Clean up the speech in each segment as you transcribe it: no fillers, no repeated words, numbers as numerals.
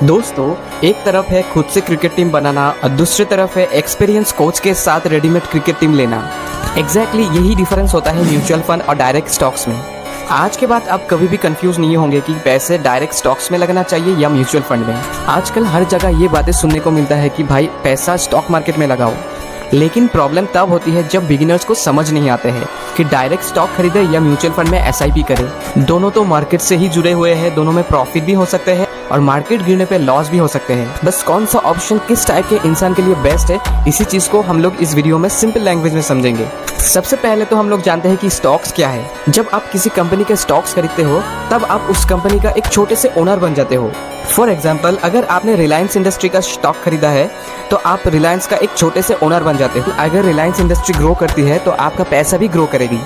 दोस्तों, एक तरफ है खुद से क्रिकेट टीम बनाना और दूसरी तरफ है एक्सपीरियंस कोच के साथ रेडीमेड क्रिकेट टीम लेना। एग्जैक्टली यही डिफरेंस होता है म्यूचुअल फंड और डायरेक्ट स्टॉक्स में। आज के बाद आप कभी भी कंफ्यूज नहीं होंगे कि पैसे डायरेक्ट स्टॉक्स में लगाना चाहिए या म्यूचुअल फंड में। आजकल हर जगह ये बातें सुनने को मिलता है कि भाई पैसा स्टॉक मार्केट में लगाओ, लेकिन प्रॉब्लम तब होती है जब बिगिनर्स को समझ नहीं आते हैं कि डायरेक्ट स्टॉक खरीदे या म्यूचुअल फंड में एसआईपी करें। दोनों तो मार्केट से ही जुड़े हुए हैं, दोनों में प्रॉफिट भी हो सकते हैं और मार्केट गिरने पे लॉस भी हो सकते हैं। बस कौन सा ऑप्शन किस टाइप के इंसान के लिए बेस्ट है, इसी चीज को हम लोग इस वीडियो में सिंपल लैंग्वेज में समझेंगे। सबसे पहले तो हम लोग जानते हैं कि स्टॉक्स क्या है। जब आप किसी कंपनी के स्टॉक्स खरीदते हो तब आप उस कंपनी का एक छोटे से ओनर बन जाते हो। फॉर एग्जाम्पल, अगर आपने रिलायंस इंडस्ट्री का स्टॉक खरीदा है तो आप रिलायंस का एक छोटे से ओनर बन जाते हो। अगर रिलायंस इंडस्ट्री ग्रो करती है तो आपका पैसा भी ग्रो करेगी,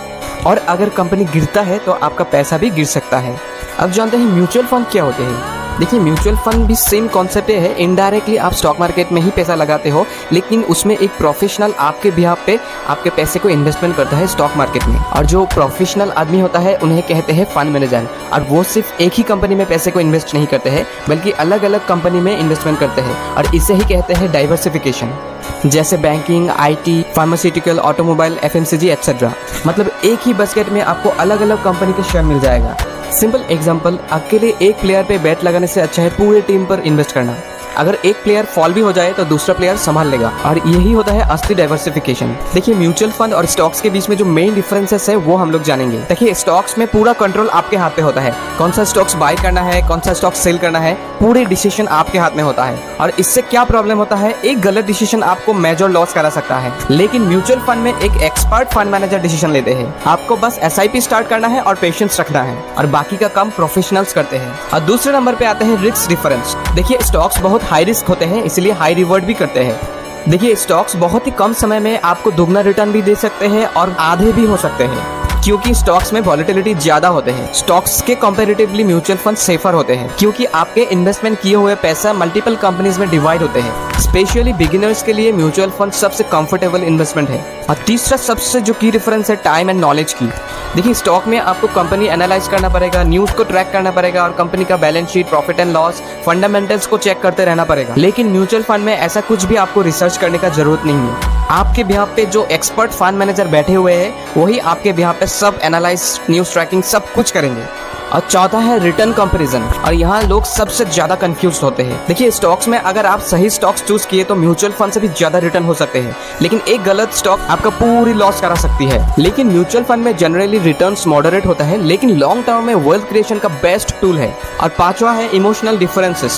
और अगर कंपनी गिरता है तो आपका पैसा भी गिर सकता है। अब जानते हैं म्यूचुअल फंड क्या होते हैं। देखिए, म्यूचुअल फंड भी सेम कॉन्सेप्ट है। इनडायरेक्टली आप स्टॉक मार्केट में ही पैसा लगाते हो, लेकिन उसमें एक प्रोफेशनल आपके बिहाफ पे आपके पैसे को इन्वेस्टमेंट करता है स्टॉक मार्केट में। और जो प्रोफेशनल आदमी होता है उन्हें कहते हैं फंड मैनेजर, और वो सिर्फ एक ही कंपनी में पैसे को इन्वेस्ट नहीं करते हैं बल्कि अलग अलग कंपनी में इन्वेस्टमेंट करते हैं, और इसे ही कहते हैं डाइवर्सिफिकेशन। जैसे banking, IT, pharmaceutical, automobile, FMCG etcetera. मतलब एक ही बास्केट में आपको अलग अलग कंपनी के शेयर मिल जाएगा। सिंपल एग्जांपल, अकेले एक प्लेयर पे बैट लगाने से अच्छा है पूरे टीम पर इन्वेस्ट करना। अगर एक प्लेयर फॉल भी हो जाए तो दूसरा प्लेयर संभाल लेगा, और यही होता है असली डाइवर्सिफिकेशन। देखिए, म्यूचुअल फंड और स्टॉक्स के बीच में जो मेन डिफरेंसेस है वो हम लोग जानेंगे। देखिए, स्टॉक्स में पूरा कंट्रोल आपके हाथ पे होता है। कौन सा स्टॉक्स बाय करना है, कौन सा स्टॉक सेल करना है, पूरे डिसीजन आपके हाथ में होता है। और इससे क्या प्रॉब्लम होता है, एक गलत डिसीजन आपको मेजर लॉस करा सकता है। लेकिन म्यूचुअल फंड में एक एक्सपर्ट फंड मैनेजर डिसीजन लेते हैं। आपको बस एसआईपी स्टार्ट करना है और पेशेंस रखना है, और बाकी का काम प्रोफेशनल्स करते हैं। और दूसरे नंबर पे आते हैं रिस्क डिफरेंस। देखिए, स्टॉक्स बहुत हाई रिस्क होते हैं, इसलिए हाई रिवॉर्ड भी करते हैं। देखिए, स्टॉक्स बहुत ही कम समय में आपको दुगना रिटर्न भी दे सकते हैं और आधे भी हो सकते हैं, क्योंकि स्टॉक्स में वॉलेटिलिटी ज्यादा होते हैं। स्टॉक्स के कंपैरेटिवली म्यूचुअल फंड सेफर होते हैं, क्योंकि आपके इन्वेस्टमेंट किए हुए पैसा मल्टीपल कंपनीज में डिवाइड होते हैं। स्पेशली बिगिनर्स के लिए म्यूचुअल फंड सबसे कंफर्टेबल इन्वेस्टमेंट है। और तीसरा सबसे जो की डिफरेंस है टाइम एंड नॉलेज की। देखिए, स्टॉक में आपको कंपनी एनालाइज करना पड़ेगा, न्यूज को ट्रैक करना पड़ेगा, और कंपनी का balance sheet, profit and loss, fundamentals को चेक करते रहना पड़ेगा। लेकिन म्यूचुअल फंड में ऐसा कुछ भी आपको रिसर्च करने का जरूरत नहीं है। आपके बिहाफ पे जो एक्सपर्ट फंड मैनेजर बैठे हुए हैं वही आपके बिहाफ पे सब एनालाइज, न्यूज ट्रैकिंग सब कुछ करेंगे। और चौथा है रिटर्न कंपैरिजन, और यहाँ लोग सबसे ज्यादा कंफ्यूज होते हैं। देखिए, स्टॉक्स में अगर आप सही स्टॉक्स चूज किए तो म्यूचुअल फंड से भी ज्यादा रिटर्न हो सकते हैं, लेकिन एक गलत स्टॉक आपका पूरी लॉस करा सकती है। लेकिन म्यूचुअल फंड में जनरली रिटर्न्स मॉडरेट होता है, लेकिन लॉन्ग टर्म में वेल्थ क्रिएशन का बेस्ट टूल है। और पांचवा है इमोशनल डिफरेंसेस।